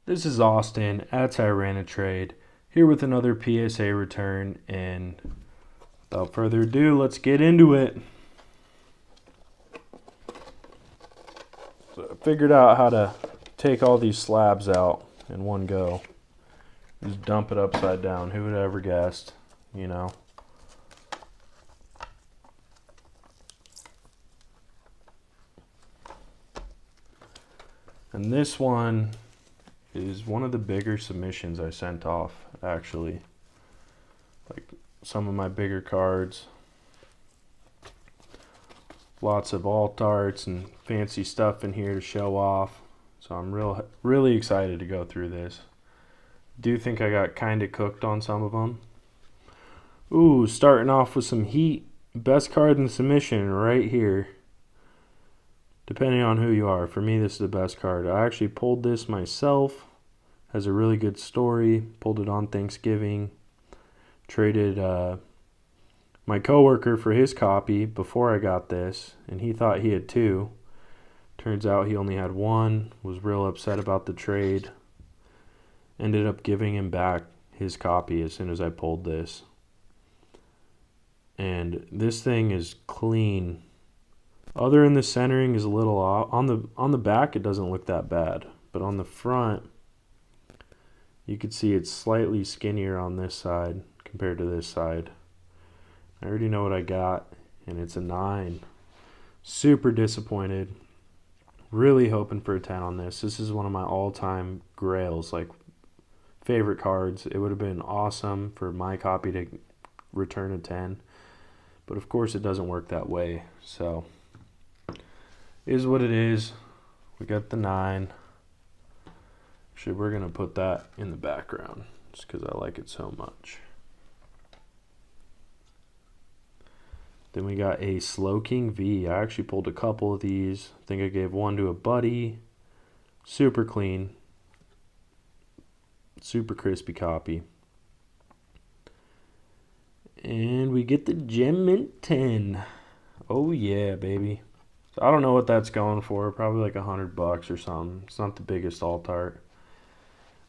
This is Austin at Tyranitrade, here with another PSA return, and without further ado, let's get into it. So I figured out how to take all these slabs out in one go. Just dump it upside down. Who would have ever guessed, you know? And this one is one of the bigger submissions I sent off, actually. Like some of my bigger cards. Lots of alt arts and fancy stuff in here to show off. So I'm really excited to go through this. Do think I got kind of cooked on some of them. Ooh, starting off with some heat. Best card in submission right here. Depending on who you are. For me, this is the best card. I actually pulled this myself. Has a really good story. Pulled it on Thanksgiving. Traded my coworker for his copy before I got this, and he thought he had two. Turns out he only had one. Was real upset about the trade. Ended up giving him back his copy as soon as I pulled this. And this thing is clean. Other than the centering is a little off. On the back it doesn't look that bad, but on the front you can see it's slightly skinnier on this side compared to this side. I already know what I got, and it's a 9. Super disappointed. Really hoping for a 10 on this. This is one of my all-time grails, like favorite cards. It would have been awesome for my copy to return a 10, but of course it doesn't work that way. So is what it is. We got the 9. Actually, we're going to put that in the background just because I like it so much. Then we got a Slow King V. I actually pulled a couple of these. I think I gave one to a buddy. Super clean. Super crispy copy. And we get the Gem Mint 10. Oh yeah, baby. So I don't know what that's going for. Probably like $100 or something. It's not the biggest alt art.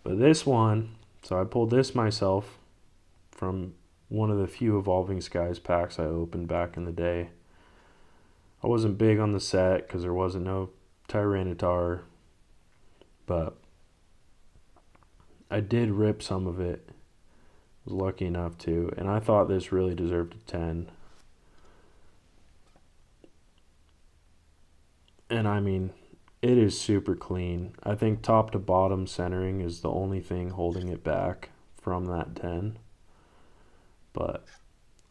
But this one, so I pulled this myself from one of the few Evolving Skies packs I opened back in the day. I wasn't big on the set because there wasn't no Tyranitar, but I did rip some of it. Was lucky enough to, and I thought this really deserved a 10. And I mean, it is super clean. I think top to bottom centering is the only thing holding it back from that 10. But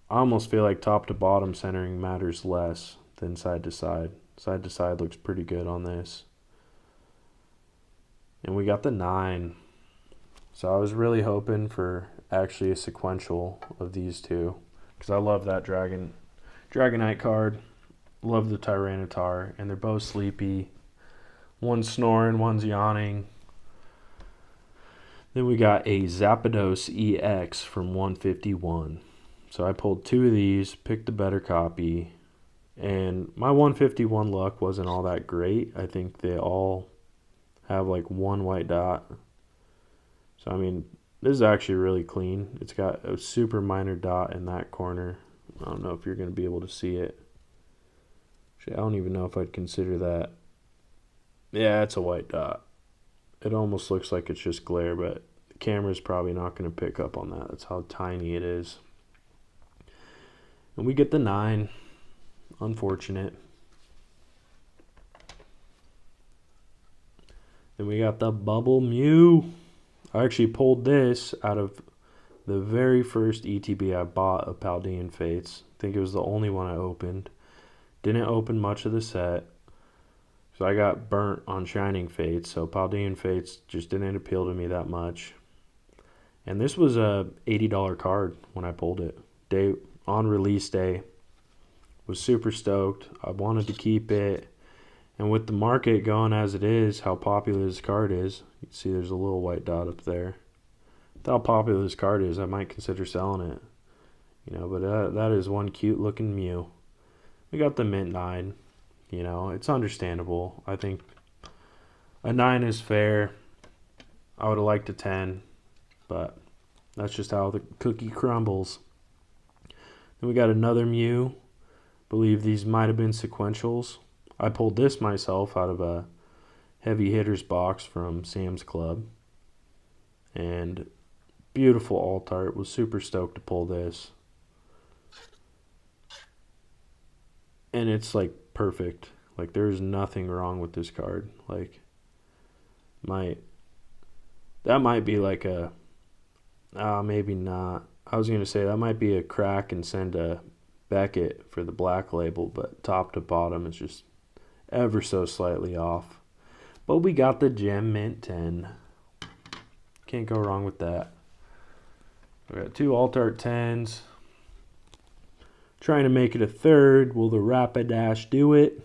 I almost feel like top to bottom centering matters less than side to side. Side to side looks pretty good on this. And we got the 9. So I was really hoping for actually a sequential of these two, because I love that Dragonite card. Love the Tyranitar, and they're both sleepy. One's snoring, one's yawning. Then we got a Zapdos EX from 151. So I pulled 2 of these, picked the better copy, and my 151 luck wasn't all that great. I think they all have like one white dot. So I mean, this is actually really clean. It's got a super minor dot in that corner. I don't know if you're going to be able to see it. Actually, I don't even know if I'd consider that. Yeah, it's a white dot. It almost looks like it's just glare, but the camera's probably not going to pick up on that. That's how tiny it is. And we get the 9. Unfortunate. Then we got the Bubble Mew. I actually pulled this out of the very first ETB I bought of Paldean Fates. I think it was the only one I opened. Didn't open much of the set. So I got burnt on Shining Fates, so Paldean Fates just didn't appeal to me that much. And this was a $80 card when I pulled it. On release day. Was super stoked. I wanted to keep it. And with the market going as it is, how popular this card is, you can see there's a little white dot up there. With how popular this card is, I might consider selling it. You know, but that is one cute looking Mew. We got the Mint 9. You know, it's understandable. I think a 9 is fair. I would have liked a 10, but that's just how the cookie crumbles. Then we got another Mew. Believe these might have been sequentials. I pulled this myself out of a heavy hitters box from Sam's Club. And beautiful alt art. Was super stoked to pull this. And it's like perfect. Like there's nothing wrong with this card. Like that might be like a maybe not. I was gonna say that might be a crack and send a Beckett for the black label, but top to bottom is just ever so slightly off. But we got the Gem Mint 10. Can't go wrong with that. We got two Alt Art 10s. Trying to make it a third. Will the Rapidash do it?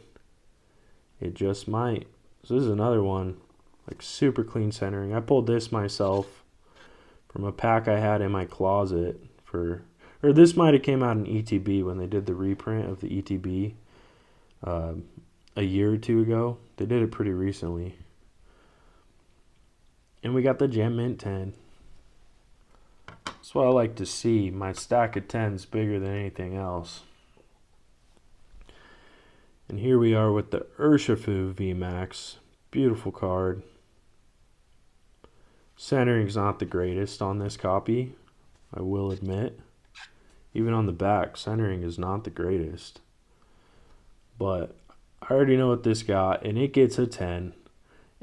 It just might. So this is another one. Like super clean centering. I pulled this myself from a pack I had in my closet for... Or this might have came out in ETB when they did the reprint of the ETB a year or two ago. They did it pretty recently. And we got the Gem Mint 10. That's what I like to see. My stack of 10s bigger than anything else. And here we are with the Urshifu VMAX. Beautiful card. Centering's not the greatest on this copy, I will admit. Even on the back, centering is not the greatest. But I already know what this got, and it gets a 10.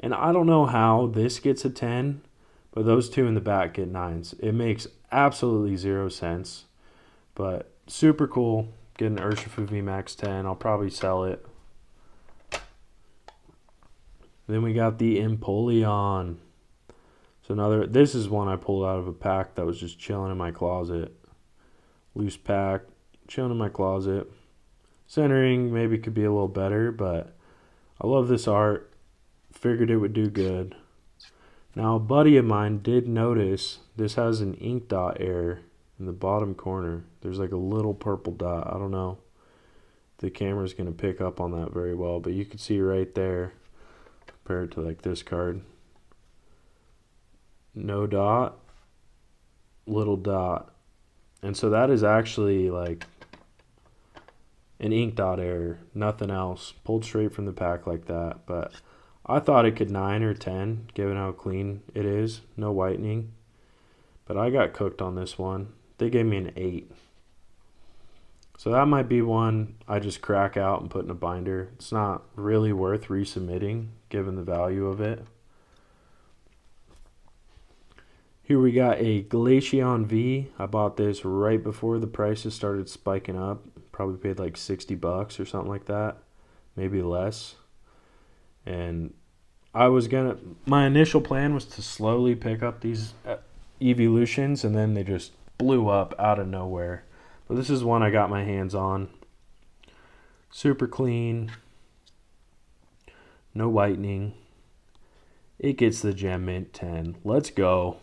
And I don't know how this gets a 10, but those two in the back get 9s. It makes absolutely 0 sense. But super cool. Get an Urshifu VMAX 10. I'll probably sell it. Then we got the Empoleon. So this is one I pulled out of a pack that was just chilling in my closet. Loose pack, chilling in my closet. Centering maybe could be a little better, but I love this art. Figured it would do good. Now a buddy of mine did notice this has an ink dot error in the bottom corner. There's like a little purple dot. I don't know if the camera's going to pick up on that very well, but you can see right there compared to like this card. No dot, little dot. And so that is actually like an ink dot error, nothing else. Pulled straight from the pack like that. But I thought it could 9 or 10, given how clean it is. No whitening. But I got cooked on this one. They gave me an 8. So that might be one I just crack out and put in a binder. It's not really worth resubmitting, given the value of it. Here we got a Glaceon V. I bought this right before the prices started spiking up. Probably paid like $60 or something like that. Maybe less. And my initial plan was to slowly pick up these evolutions, and then they just blew up out of nowhere. But this is one I got my hands on. Super clean. No whitening. It gets the Gem Mint 10. Let's go.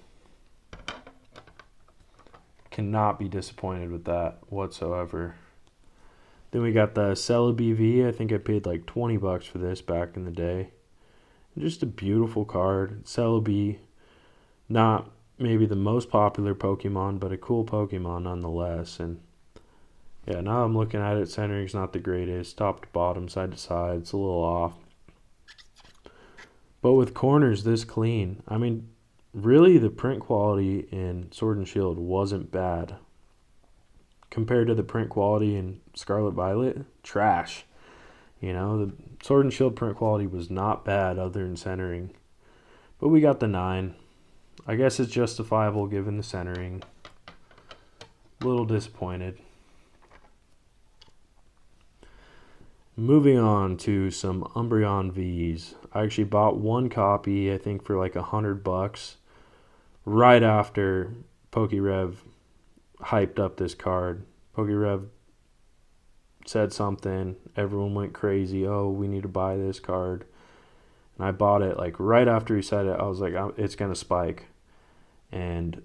Cannot be disappointed with that whatsoever. Then we got the Celebi V. I think I paid like $20 for this back in the day. Just a beautiful card. Celebi, not maybe the most popular Pokemon, but a cool Pokemon nonetheless. And yeah, now I'm looking at it. Centering's not the greatest. Top to bottom, side to side, it's a little off. But with corners this clean, I mean, really the print quality in Sword and Shield wasn't bad. Compared to the print quality in Scarlet Violet, trash. You know, the Sword and Shield print quality was not bad other than centering. But we got the 9. I guess it's justifiable given the centering. A little disappointed. Moving on to some Umbreon Vs. I actually bought one copy, I think for like $100, right after PokeRev hyped up this card. PokeRev said something, everyone went crazy. Oh, we need to buy this card. And I bought it like right after he said it. I was like, it's gonna spike. And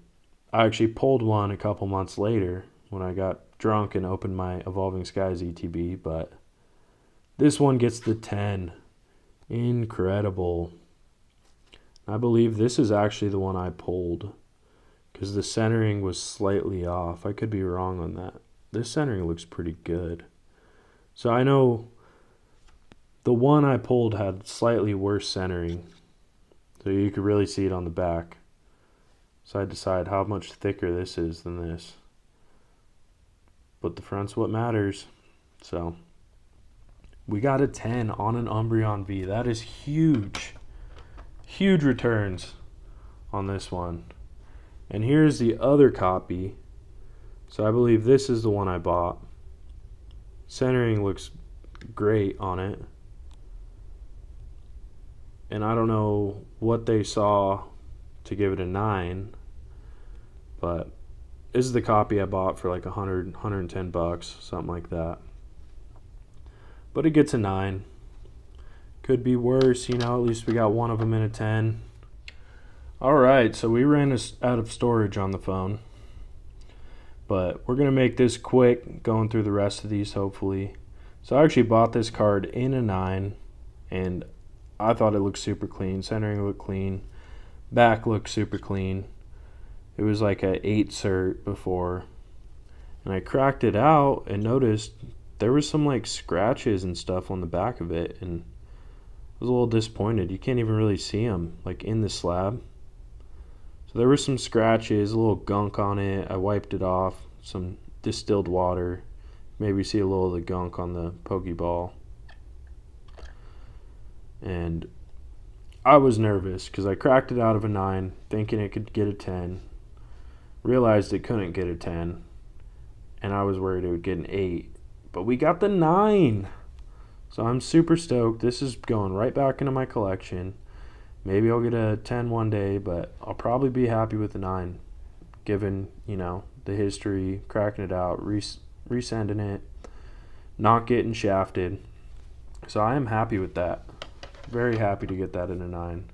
I actually pulled one a couple months later when I got drunk and opened my Evolving Skies ETB. But this one gets the 10. Incredible. I believe this is actually the one I pulled because the centering was slightly off. I could be wrong on that. This centering looks pretty good. So I know the one I pulled had slightly worse centering. So you could really see it on the back. So I decide how much thicker this is than this. But the front's what matters. So we got a 10 on an Umbreon V. That is huge. Huge returns on this one. And here's the other copy. So I believe this is the one I bought. Centering looks great on it. And I don't know what they saw to give it a 9. But this is the copy I bought for like 100, 110 bucks, something like that. But it gets a 9. Could be worse, at least we got one of them in a 10. Alright, so we ran out of storage on the phone. But we're going to make this quick, going through the rest of these hopefully. So I actually bought this card in a 9, and I thought it looked super clean. Centering looked clean. Back looked super clean. It was like a 8 cert before. And I cracked it out and noticed there was some like scratches and stuff on the back of it, and I was a little disappointed. You can't even really see them like in the slab. So there were some scratches, a little gunk on it. I wiped it off, some distilled water. Maybe see a little of the gunk on the Pokeball. And I was nervous because I cracked it out of a 9, thinking it could get a 10. Realized it couldn't get a 10. And I was worried it would get an 8. But we got the 9. So I'm super stoked. This is going right back into my collection. Maybe I'll get a 10 one day, but I'll probably be happy with the 9. Given, the history, cracking it out, resending it, not getting shafted. So I am happy with that. Very happy to get that in a 9.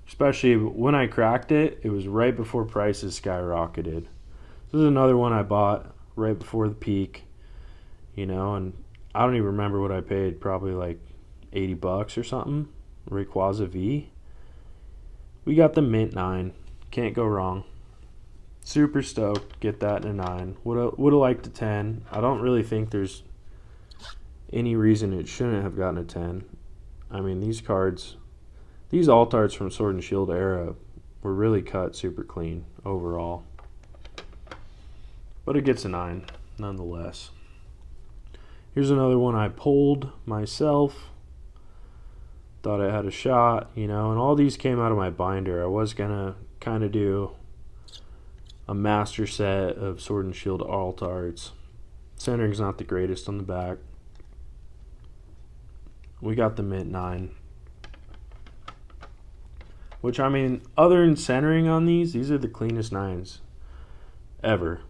Especially when I cracked it, it was right before prices skyrocketed. This is another one I bought right before the peak, and I don't even remember what I paid, probably like 80 bucks or something. Rayquaza V. We got the mint 9. Can't go wrong. Super stoked. Get that in a 9. Would have liked a 10. I don't really think there's any reason it shouldn't have gotten a 10. I mean, these cards, these alt-arts from Sword and Shield era were really cut super clean overall. But it gets a 9 nonetheless. Here's another one I pulled myself. Thought I had a shot, and all these came out of my binder. I was going to kind of do a master set of Sword and Shield alt-arts. Centering's not the greatest on the back. We got the mint 9. Which, other than centering on these are the cleanest 9s ever.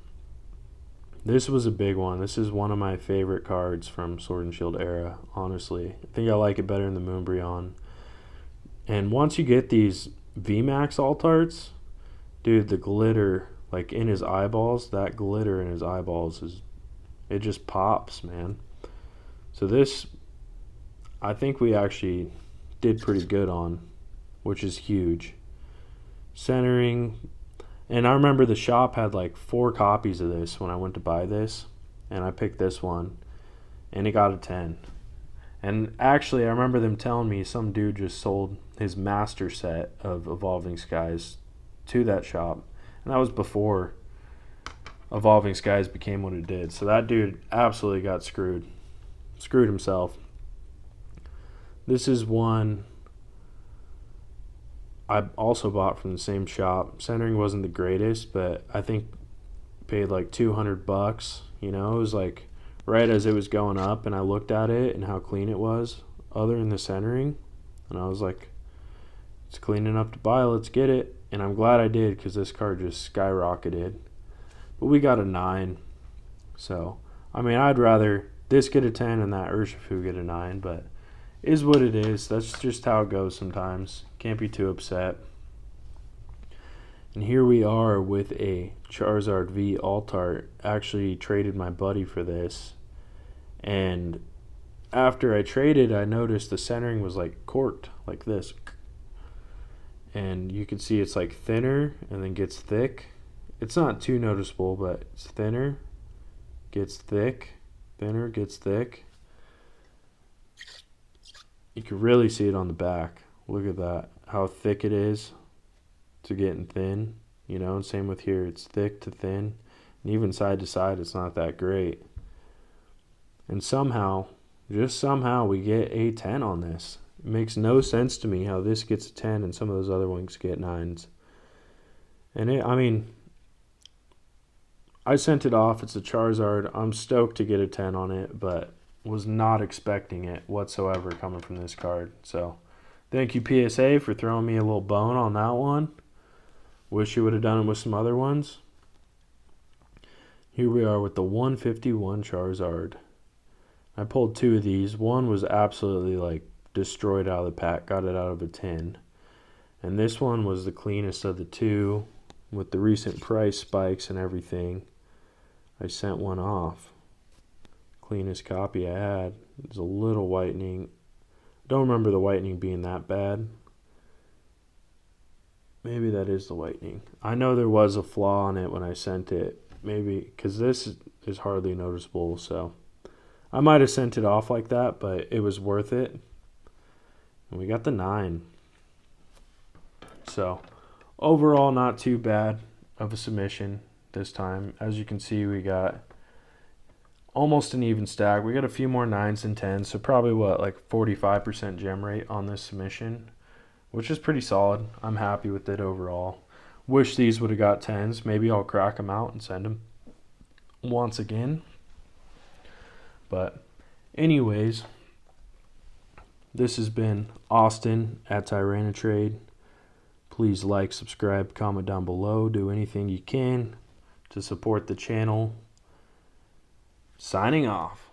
This was a big one. This is one of my favorite cards from Sword and Shield era, honestly. I think I like it better than the Moonbreon. And once you get these VMAX alt-arts, dude, the glitter, like in his eyeballs, that glitter in his eyeballs, it just pops, man. So this, I think we actually did pretty good on, which is huge. Centering. And I remember the shop had like 4 copies of this when I went to buy this. And I picked this one. And it got a 10. And actually, I remember them telling me some dude just sold his master set of Evolving Skies to that shop. And that was before Evolving Skies became what it did. So that dude absolutely got screwed. Screwed himself. This is one I also bought from the same shop. Centering wasn't the greatest, but I think paid like 200 bucks. It was like right as it was going up, and I looked at it and how clean it was, other than the centering, and I was like, it's clean enough to buy, let's get it. And I'm glad I did, because this card just skyrocketed. But we got a 9. So, I'd rather this get a 10 and that Urshifu get a 9, but is what it is. That's just how it goes sometimes. Can't be too upset. And here we are with a Charizard V alt-art. Actually traded my buddy for this. And after I traded, I noticed the centering was like corked, like this. and you can see it's like thinner and then gets thick. It's not too noticeable, but it's thinner, gets thick, thinner, gets thick. You can really see it on the back. Look at that, how thick it is to getting thin, you know, and same with here, it's thick to thin, and even side to side it's not that great. And somehow, just somehow, we get a 10 on this. It makes no sense to me how this gets a 10 and some of those other ones get 9s. And I mean, I sent it off. It's a Charizard. I'm stoked to get a 10 on it, but was not expecting it whatsoever coming from this card. So thank you, PSA, for throwing me a little bone on that one. Wish you would have done it with some other ones. Here we are with the 151 Charizard. I pulled 2 of these. One was absolutely like destroyed out of the pack, got it out of a tin. And this one was the cleanest of the 2 with the recent price spikes and everything. I sent one off. Cleanest copy I had. There's a little whitening. Don't remember the whitening being that bad. Maybe that is the whitening. I know there was a flaw on it when I sent it. Maybe because this is hardly noticeable, so I might have sent it off like that, but it was worth it. And we got the 9. So overall, not too bad of a submission this time. As you can see, we got almost an even stack. We got a few more 9s and 10s, so probably what, like 45% gem rate on this submission, which is pretty solid. I'm happy with it overall. Wish these would have got 10s. Maybe I'll crack them out and send them once again. But anyways, this has been Austin at Tyranitrade. Please like, subscribe, comment down below. Do anything you can to support the channel. Signing off.